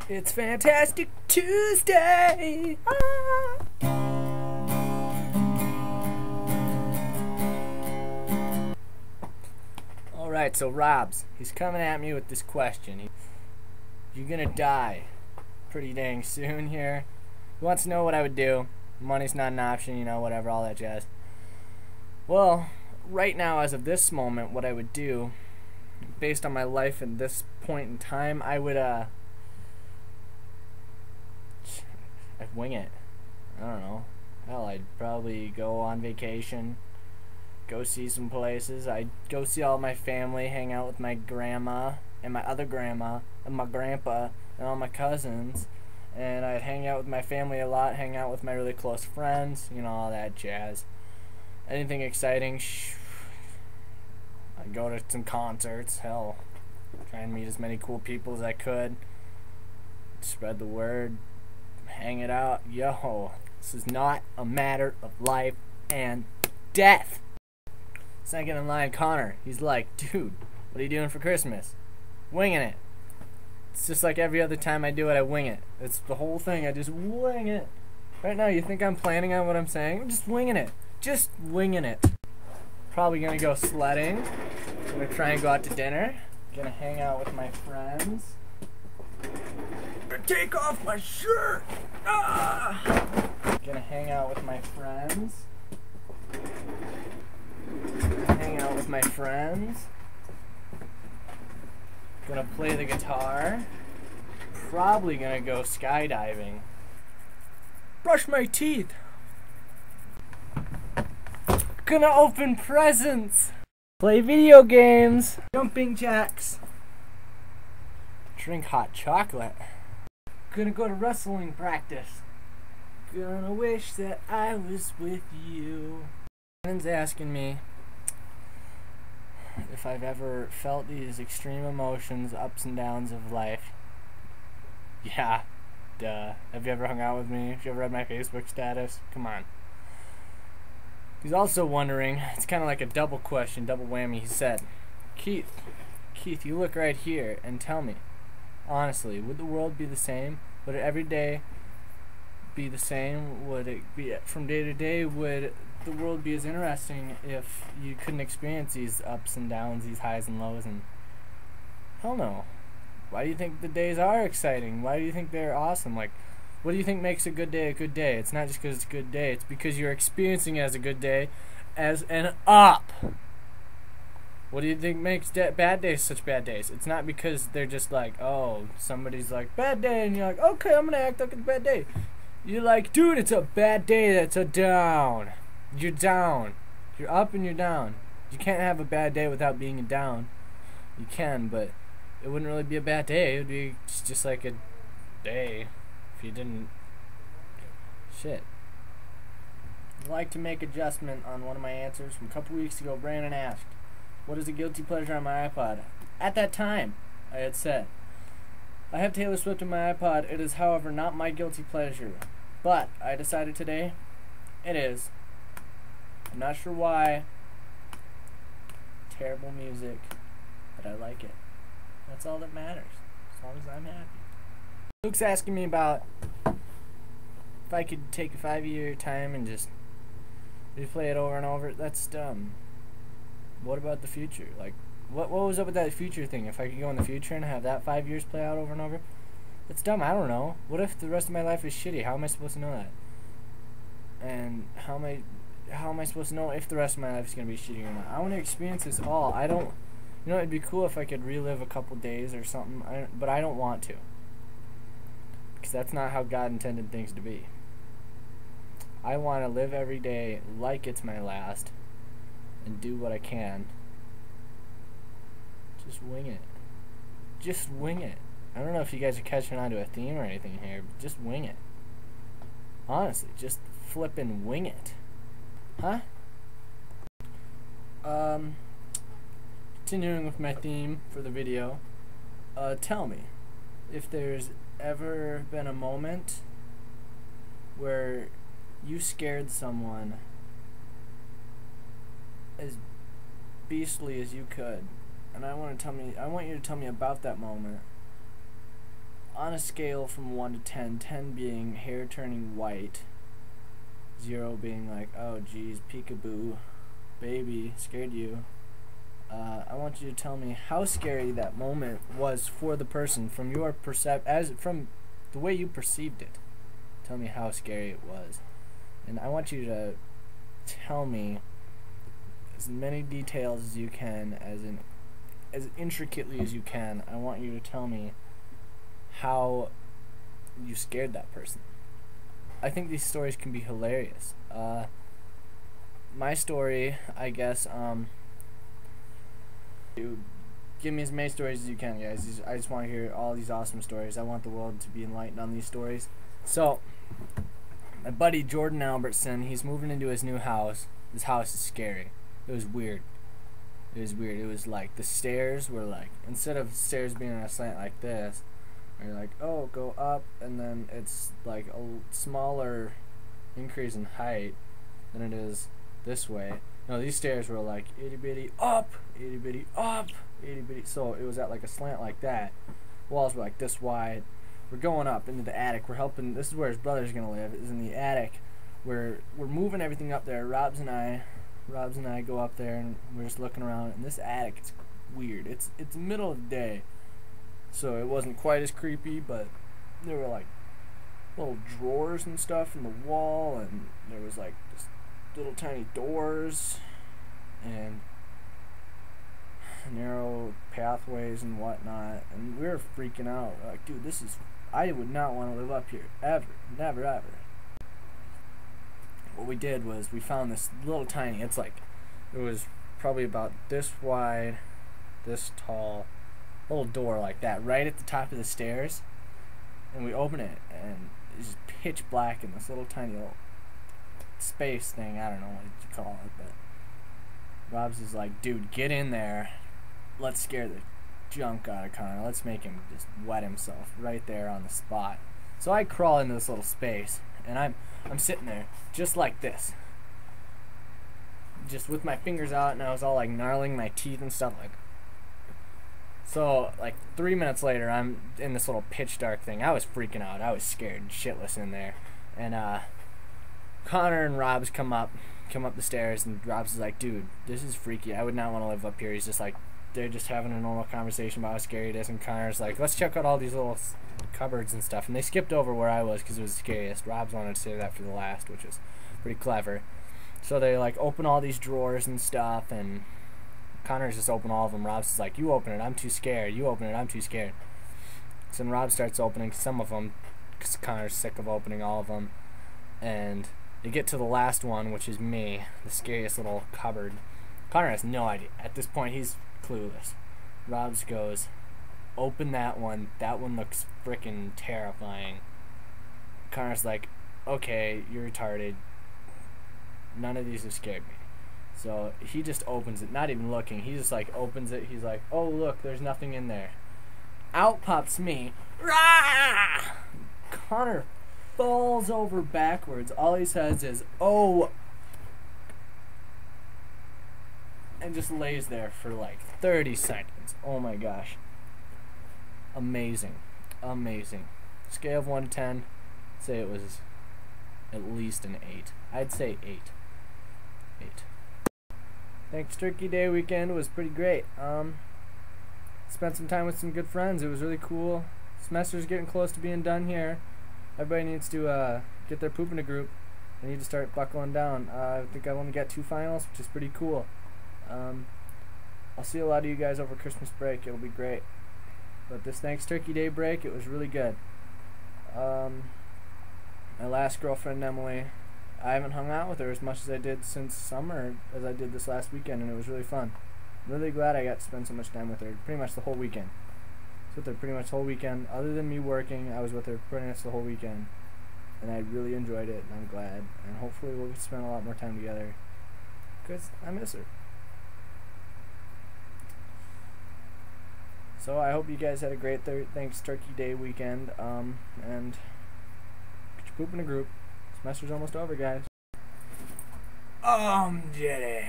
It's Fantastic Tuesday! Ah! Alright, so Rob's, he's coming at me with this question. You're gonna die pretty dang soon here. He wants to know what I would do. Money's not an option, you know, whatever, all that jazz. Well, right now, as of this moment, what I would do, based on my life at this point in time, I'd wing it. I don't know. Hell, I'd probably go on vacation, go see some places. I'd go see all my family, hang out with my grandma and my other grandma and my grandpa and all my cousins. And I'd hang out with my family a lot, hang out with my really close friends, you know, all that jazz. Anything exciting, I'd go to some concerts, hell, try and meet as many cool people as I could, spread the word, hang it out. Yo, this is not a matter of life and death. Second in line, Connor, he's like, dude, what are you doing for Christmas? Winging it. It's just like every other time I do it, I wing it. It's the whole thing, I just wing it. Right now, you think I'm planning on what I'm saying? I'm just winging it. Just winging it. Probably gonna go sledding. Gonna try and go out to dinner. Gonna hang out with my friends. Gonna take off my shirt! Ah! Gonna hang out with my friends. Hang out with my friends. Gonna play the guitar. Probably gonna go skydiving. Brush my teeth. Gonna open presents. Play video games. Jumping jacks. Drink hot chocolate. Gonna go to wrestling practice. Gonna wish that I was with you. Someone's asking me if I've ever felt these extreme emotions, ups and downs of life. Yeah, duh. Have you ever hung out with me? Have you ever read my Facebook status? Come on. He's also wondering, it's kind of like a double question, double whammy. He said, Keith, you look right here and tell me, honestly, would the world be the same? Would it every day be the same? Would it be from day to day? Would the world be as interesting if you couldn't experience these ups and downs, these highs and lows? And hell no. Why do you think the days are exciting? Why do you think they're awesome? Like, what do you think makes a good day a good day? It's not just because it's a good day. It's because you're experiencing it as a good day, as an up. What do you think makes bad days such bad days? It's not because they're just like, oh, somebody's like, bad day, and you're like, okay, I'm going to act like it's a bad day. You're like, dude, it's a bad day, that's a down. You're down. You're up and you're down. You can't have a bad day without being down. You can, but it wouldn't really be a bad day. It would be just like a day if you didn't. Shit. I'd like to make adjustment on one of my answers from a couple weeks ago. Brandon asked, what is a guilty pleasure on my iPod? At that time, I had said, I have Taylor Swift on my iPod. It is, however, not my guilty pleasure. But I decided today, it is. I'm not sure why. Terrible music, but I like it. That's all that matters, as long as I'm happy. Luke's asking me about if I could take a 5-year time and just replay it over and over. That's dumb. What about the future? Like, what was up with that future thing? If I could go in the future and have that 5 years play out over and over? That's dumb. I don't know. What if the rest of my life is shitty? How am I supposed to know that? And how am I supposed to know if the rest of my life is going to be shitty or not? I want to experience this all. I don't. You know, it'd be cool if I could relive a couple days or something, but I don't want to. Because that's not how God intended things to be. I want to live every day like it's my last and do what I can. Just wing it. Just wing it. I don't know if you guys are catching on to a theme or anything here, but just wing it. Honestly, just flippin' wing it. Huh? Continuing with my theme for the video, tell me if there's ever been a moment where you scared someone as beastly as you could, and I want you to tell me about that moment. on a scale from 1 to 10, 10 being hair turning white, 0 being like, oh geez, peekaboo, baby, scared you. I want you to tell me how scary that moment was for the person from your from the way you perceived it. Tell me how scary it was, and I want you to tell me as many details as you can, as intricately as you can. I want you to tell me how you scared that person. I think these stories can be hilarious. My story, I guess, give me as many stories as you can, guys. I just want to hear all these awesome stories. I want the world to be enlightened on these stories. So, my buddy Jordan Albertson, he's moving into his new house. This house is scary. It was weird. It was weird. It was like the stairs were like, instead of stairs being on a slant like this, where you're like, oh, go up, and then it's like a smaller increase in height than it is this way. No, these stairs were like itty bitty up, itty bitty up, itty bitty. So it was at like a slant like that. Walls were like this wide. We're going up into the attic. We're helping. This is where his brother's gonna live. Is in the attic. We're moving everything up there. Robs and I go up there, and we're just looking around. And this attic is weird. It's the middle of the day, so it wasn't quite as creepy. But there were like little drawers and stuff in the wall, and there was like this little tiny doors and narrow pathways and whatnot, and we were freaking out. We're like, dude, I would not want to live up here ever, never ever. What we did was we found this little tiny, it was probably about this wide, this tall, little door like that right at the top of the stairs, and we open it and it's just pitch black in this little tiny little space thing. I don't know what you call it, but Rob's is like, dude, get in there, let's scare the junk out of Connor, let's make him just wet himself right there on the spot. So I crawl into this little space, and I'm sitting there just like this, just with my fingers out, and I was all like gnarling my teeth and stuff like. So like 3 minutes later, I'm in this little pitch dark thing. I was freaking out. I was scared shitless in there, and Connor and Rob's come up the stairs, and Rob's is like, dude, this is freaky. I would not want to live up here. He's just like, they're just having a normal conversation about how scary it is, and Connor's like, let's check out all these little cupboards and stuff. And they skipped over where I was because it was the scariest. Rob's wanted to save that for the last, which is pretty clever. So they like open all these drawers and stuff, and Connor's just open all of them. Rob's is like, you open it, I'm too scared. You open it, I'm too scared. So then Rob starts opening some of them because Connor's sick of opening all of them, and they get to the last one, which is me, the scariest little cupboard. Connor has no idea. At this point, he's clueless. Rob's goes, open that one. That one looks frickin' terrifying. Connor's like, okay, you're retarded. None of these have scared me. So he just opens it, not even looking. He just like opens it. He's like, oh look, there's nothing in there. Out pops me. Rah! Connor falls over backwards. All he says is, oh, and just lays there for like 30 seconds. Oh my gosh. Amazing. Amazing. Scale of 1 to 10, I'd say it was at least an 8. I'd say 8. 8. ThanksTurkey Day weekend was pretty great. Spent some time with some good friends. It was really cool. Semester's getting close to being done here. Everybody needs to get their poop in a group. They need to start buckling down. I think I only got 2 finals, which is pretty cool. I'll see a lot of you guys over Christmas break. It'll be great. But this ThanksTurkey Day break, it was really good. My last girlfriend, Emily, I haven't hung out with her as much as I did since summer as I did this last weekend, and it was really fun. I'm really glad I got to spend so much time with her, pretty much the whole weekend. I was with her pretty much the whole weekend. Other than me working, I was with her pretty much the whole weekend. And I really enjoyed it, and I'm glad. And hopefully we'll spend a lot more time together, because I miss her. So I hope you guys had a great ThanksTurkey Day weekend, and get your poop in a group. Semester's almost over, guys. Did it.